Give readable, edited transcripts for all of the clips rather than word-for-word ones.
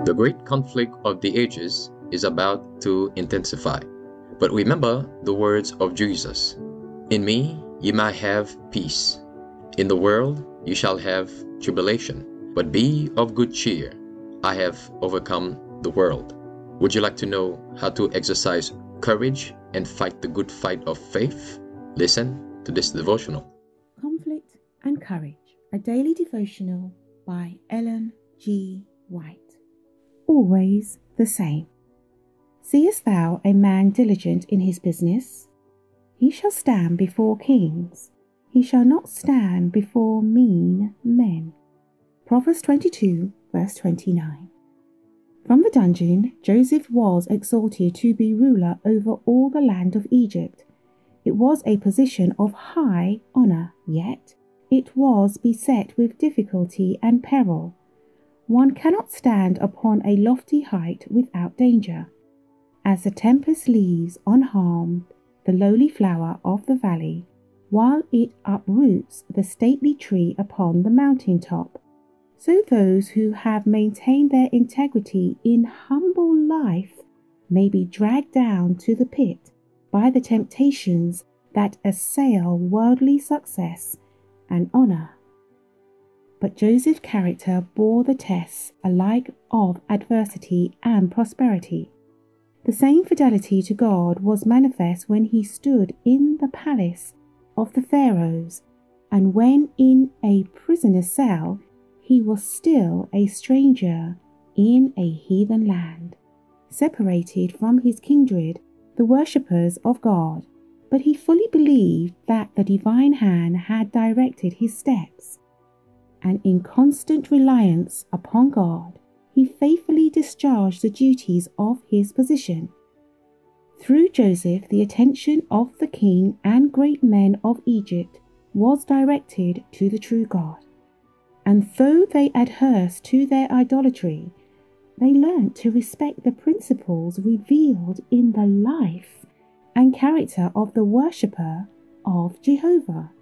The great conflict of the ages is about to intensify. But remember the words of Jesus. In me ye might have peace. In the world you shall have tribulation. But be of good cheer. I have overcome the world. Would you like to know how to exercise courage and fight the good fight of faith? Listen to this devotional. Conflict and Courage, a daily devotional by Ellen G. White. Always the same. Seest thou a man diligent in his business? He shall stand before kings. He shall not stand before mean men. Proverbs 22, verse 29. From the dungeon, Joseph was exalted to be ruler over all the land of Egypt. It was a position of high honour, yet it was beset with difficulty and peril. One cannot stand upon a lofty height without danger. As the tempest leaves unharmed the lowly flower of the valley, while it uproots the stately tree upon the mountain top, so those who have maintained their integrity in humble life may be dragged down to the pit by the temptations that assail worldly success and honour. But Joseph's character bore the tests alike of adversity and prosperity. The same fidelity to God was manifest when he stood in the palace of the Pharaohs, and when in a prisoner's cell he was still a stranger in a heathen land, separated from his kindred, the worshippers of God. But he fully believed that the divine hand had directed his steps, and in constant reliance upon God, he faithfully discharged the duties of his position. Through Joseph, the attention of the king and great men of Egypt was directed to the true God. And though they adhered to their idolatry, they learnt to respect the principles revealed in the life and character of the worshipper of Jehovah.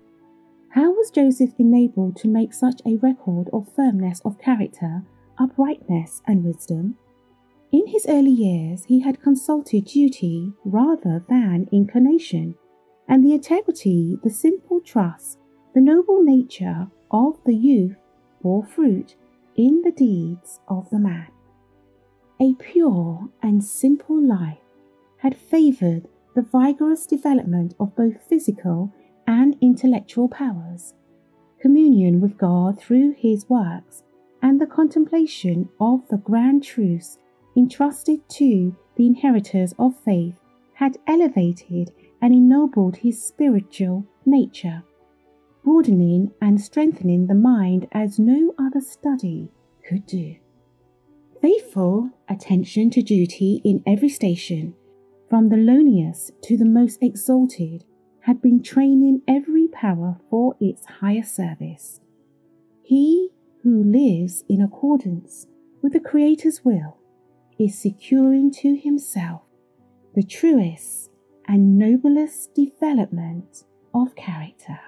How was Joseph enabled to make such a record of firmness of character, uprightness, and wisdom? In his early years, he had consulted duty rather than inclination, and the integrity, the simple trust, the noble nature of the youth bore fruit in the deeds of the man. A pure and simple life had favoured the vigorous development of both physical and intellectual powers, communion with God through his works, and the contemplation of the grand truths entrusted to the inheritors of faith had elevated and ennobled his spiritual nature, broadening and strengthening the mind as no other study could do. Faithful attention to duty in every station, from the lowliest to the most exalted, had been training every power for its higher service. He who lives in accordance with the Creator's will is securing to himself the truest and noblest development of character.